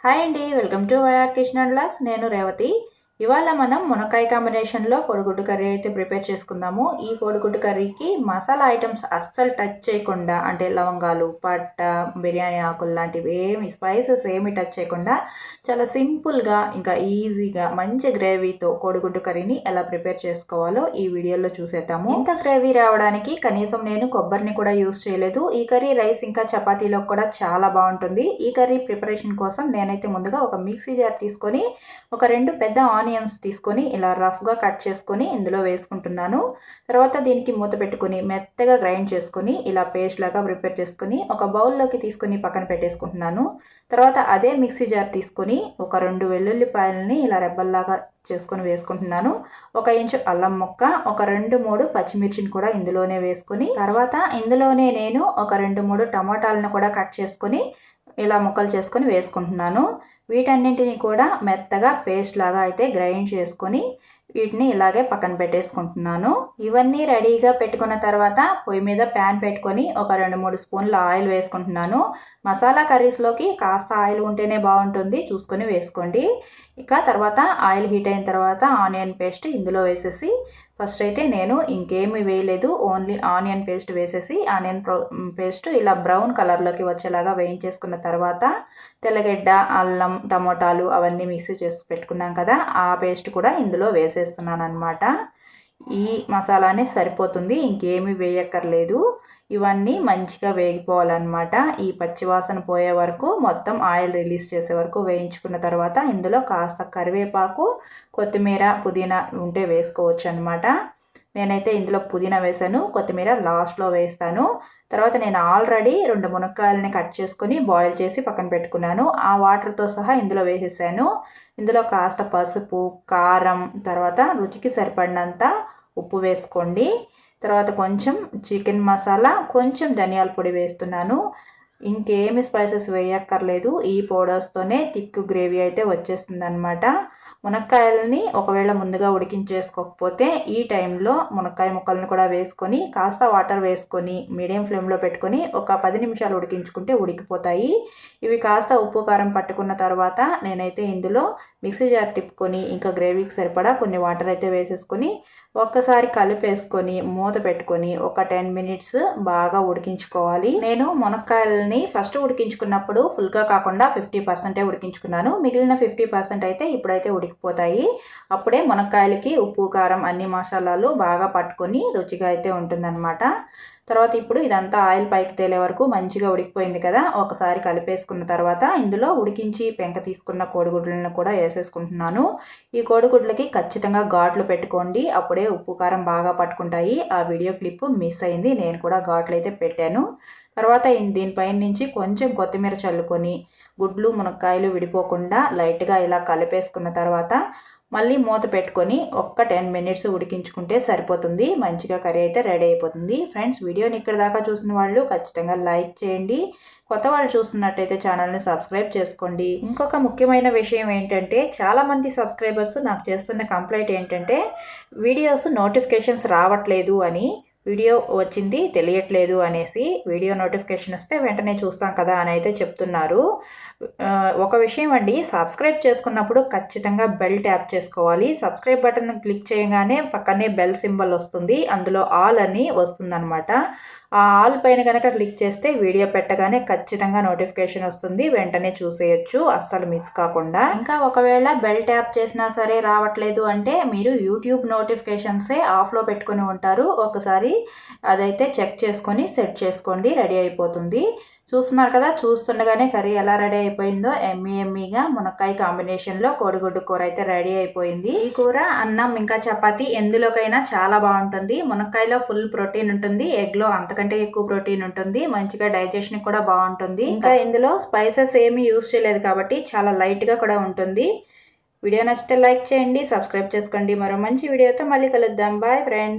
Hi అండి, welcome to YR kitchen and vlogs. నేను రేవతి. ఇవాళ మనం మునక్కాయ కాంబినేషన్లో కోడిగుడ్డు కర్రీ అయితే ప్రిపేర్ చేసుకుందాము. ఈ కోడిగుడ్డు కర్రీకి మసాలా ఐటమ్స్ అస్సలు టచ్ చేయకుండా, అంటే లవంగాలు, పట్ట, బిర్యానీ ఆకులు లాంటివి ఏమి స్పైసెస్ ఏమి టచ్ చేయకుండా చాలా సింపుల్గా ఇంకా ఈజీగా మంచి గ్రేవీతో కోడిగుడ్డు కర్రీని ఎలా ప్రిపేర్ చేసుకోవాలో ఈ వీడియోలో చూసేద్దాము. ఇంత గ్రేవీ రావడానికి కనీసం నేను కొబ్బరిని కూడా యూస్ చేయలేదు. ఈ కర్రీ రైస్ ఇంకా చపాతీలో కూడా చాలా బాగుంటుంది. ఈ కర్రీ ప్రిపరేషన్ కోసం నేనైతే ముందుగా ఒక మిక్సీ జార్ తీసుకొని ఒక 2 పెద్ద ఆనియన్స్ తీసుకొని ఇలా రఫ్గా కట్ చేసుకొని ఇందులో వేసుకుంటున్నాను. తర్వాత దీనికి మూత పెట్టుకొని మెత్తగా గ్రైండ్ చేసుకొని ఇలా పేస్ట్ లాగా ప్రిపేర్ చేసుకొని ఒక బౌల్లోకి తీసుకొని పక్కన పెట్టేసుకుంటున్నాను. తర్వాత అదే మిక్సీ జార్ తీసుకొని ఒక 2 వెల్లుల్లిపాయలని ఇలా రెబ్బల్లాగా చేసుకొని వేసుకుంటున్నాను. 1 ఇంచు అల్లం ముక్క, ఒక 2-3 పచ్చిమిర్చిని కూడా ఇందులోనే వేసుకొని, తర్వాత ఇందులోనే నేను ఒక 2-3 టమాటాలను కూడా కట్ చేసుకొని ఇలా ముక్కలు చేసుకొని వేసుకుంటున్నాను. వీటన్నింటిని కూడా మెత్తగా పేస్ట్ లాగా అయితే గ్రైండ్ చేసుకొని వీటిని ఇలాగే పక్కన పెట్టేసుకుంటున్నాను. ఇవన్నీ రెడీగా పెట్టుకున్న తర్వాత పొయ్యి మీద ప్యాన్ పెట్టుకొని ఒక 2-3 స్పూన్ల ఆయిల్ వేసుకుంటున్నాను. మసాలా కర్రీస్లోకి కాస్త ఆయిల్ ఉంటేనే బాగుంటుంది, చూసుకొని వేసుకోండి. ఇక తర్వాత ఆయిల్ హీట్ అయిన తర్వాత ఆనియన్ పేస్ట్ ఇందులో వేసేసి, ఫస్ట్ అయితే నేను ఇంకేమీ వేయలేదు, ఓన్లీ ఆనియన్ పేస్ట్ వేసేసి ఆనియన్ పేస్ట్ ఇలా బ్రౌన్ కలర్లోకి వచ్చేలాగా వేయించేసుకున్న తర్వాత తెల్లగడ్డ, అల్లం, టమోటాలు అవన్నీ మిక్సీ చేసి పెట్టుకున్నాం కదా, ఆ పేస్ట్ కూడా ఇందులో వేసేస్తున్నాను అనమాట. ఈ మసాలానే సరిపోతుంది, ఇంకేమీ వేయక్కర్లేదు. ఇవన్నీ మంచిగా వేగిపోవాలన్నమాట. ఈ పచ్చివాసన పోయే వరకు మొత్తం ఆయిల్ రిలీజ్ చేసే వరకు వేయించుకున్న తర్వాత ఇందులో కాస్త కరివేపాకు, కొత్తిమీర, పుదీనా ఉంటే వేసుకోవచ్చు అనమాట. నేనైతే ఇందులో పుదీనా వేసాను, కొత్తిమీర లాస్ట్లో వేస్తాను. తర్వాత నేను ఆల్రెడీ 2 మునక్కాయలని కట్ చేసుకొని బాయిల్ చేసి పక్కన పెట్టుకున్నాను. ఆ వాటర్తో సహా ఇందులో వేసేసాను. ఇందులో కాస్త పసుపు, కారం, తర్వాత రుచికి సరిపడినంత ఉప్పు వేసుకోండి. తర్వాత కొంచెం చికెన్ మసాలా, కొంచెం ధనియాల పొడి వేస్తున్నాను. ఇంకేమి స్పైసెస్ వేయక్కర్లేదు. ఈ పౌడర్స్తోనే థిక్ గ్రేవీ అయితే వచ్చేస్తుంది అనమాట. మునక్కాయలని ఒకవేళ ముందుగా ఉడికించేసుకోకపోతే ఈ టైంలో మునక్కాయ ముక్కలను కూడా వేసుకొని కాస్త వాటర్ వేసుకొని మీడియం ఫ్లేమ్లో పెట్టుకొని ఒక 10 నిమిషాలు ఉడికించుకుంటే ఉడికిపోతాయి. ఇవి కాస్త ఉప్పు కారం పట్టుకున్న తర్వాత నేనైతే ఇందులో మిక్సీ జార్ తిప్పుకొని ఇంకా గ్రేవీకి సరిపడా కొన్ని వాటర్ అయితే వేసేసుకొని ఒక్కసారి కలిపేసుకొని మూత పెట్టుకొని ఒక 10 మినిట్స్ బాగా ఉడికించుకోవాలి. నేను మునక్కాయలని ఫస్ట్ ఉడికించుకున్నప్పుడు ఫుల్గా కాకుండా 50% ఉడికించుకున్నాను. మిగిలిన 50% అయితే ఇప్పుడైతే ఉడికిపోతాయి. అప్పుడే మునక్కాయలకి ఉప్పు, కారం అన్ని మసాలాలు బాగా పట్టుకొని రుచిగా అయితే ఉంటుందన్నమాట. తర్వాత ఇప్పుడు ఇదంతా ఆయిల్ పైకి తేలే వరకు మంచిగా ఉడికిపోయింది కదా, ఒకసారి కలిపేసుకున్న తర్వాత ఇందులో ఉడికించి పెంక తీసుకున్న కోడిగుడ్లను కూడా వేసేసుకుంటున్నాను. ఈ కోడిగుడ్లకి ఖచ్చితంగా ఘాట్లు పెట్టుకోండి, అప్పుడే ఉప్పు కారం బాగా పట్టుకుంటాయి. ఆ వీడియో క్లిప్ మిస్ అయింది, నేను కూడా ఘాట్లు అయితే పెట్టాను. తర్వాత దీనిపైన నుంచి కొంచెం కొత్తిమీర చల్లుకొని గుడ్లు, మునక్కాయలు విడిపోకుండా లైట్గా ఇలా కలిపేసుకున్న తర్వాత మళ్ళీ మూత పెట్టుకొని ఒక్క 10 మినిట్స్ ఉడికించుకుంటే సరిపోతుంది. మంచిగా కర్రీ అయితే రెడీ అయిపోతుంది. ఫ్రెండ్స్, వీడియోని ఇక్కడ దాకా చూసిన వాళ్ళు ఖచ్చితంగా లైక్ చేయండి. కొత్త వాళ్ళు చూస్తున్నట్టయితే ఛానల్ని సబ్స్క్రైబ్ చేసుకోండి. ఇంకొక ముఖ్యమైన విషయం ఏంటంటే, చాలామంది సబ్స్క్రైబర్స్ నాకు చేస్తున్న కంప్లైంట్ ఏంటంటే వీడియోస్ నోటిఫికేషన్స్ రావట్లేదు అని, వీడియో వచ్చింది తెలియట్లేదు అనేసి. వీడియో నోటిఫికేషన్ వస్తే వెంటనే చూస్తాం కదా అని అయితే చెప్తున్నారు. ఒక విషయం అండి, సబ్స్క్రైబ్ చేసుకున్నప్పుడు ఖచ్చితంగా బెల్ ట్యాప్ చేసుకోవాలి. సబ్స్క్రైబ్ బటన్ క్లిక్ చేయగానే పక్కనే బెల్ సింబల్ వస్తుంది, అందులో ఆల్ అని వస్తుందన్నమాట. ఆ ఆల్ పైన కనుక క్లిక్ చేస్తే వీడియో పెట్టగానే ఖచ్చితంగా నోటిఫికేషన్ వస్తుంది, వెంటనే చూసేయచ్చు అస్సలు మిస్ కాకుండా. ఇంకా ఒకవేళ బెల్ ట్యాప్ చేసినా సరే రావట్లేదు అంటే మీరు యూట్యూబ్ నోటిఫికేషన్సే ఆఫ్లో పెట్టుకుని ఉంటారు. ఒకసారి అదైతే చెక్ చేసుకొని సెట్ చేసుకోండి, రెడీ అయిపోతుంది. చూస్తున్నారు కదా, చూస్తుండగానే కర్రీ ఎలా రెడీ అయిపోయిందో. ఎమ్మీగా మునక్కాయ కాంబినేషన్లో కోడిగుడ్డు కూర అయితే రెడీ అయిపోయింది. ఈ కూర అన్నం ఇంకా చపాతీ ఎందులోకైనా చాలా బాగుంటుంది. మునక్కాయలో ఫుల్ ప్రోటీన్ ఉంటుంది, ఎగ్లో అంతకంటే ఎక్కువ ప్రోటీన్ ఉంటుంది, మంచిగా డైజెషన్ కూడా బాగుంటుంది. ఇంకా ఇందులో స్పైసెస్ ఏమీ యూజ్ చేయలేదు కాబట్టి చాలా లైట్గా కూడా ఉంటుంది. వీడియో నచ్చితే లైక్ చేయండి, సబ్స్క్రైబ్ చేసుకోండి. మరో మంచి వీడియోతో మళ్ళీ కలుద్దాం. Bye friends.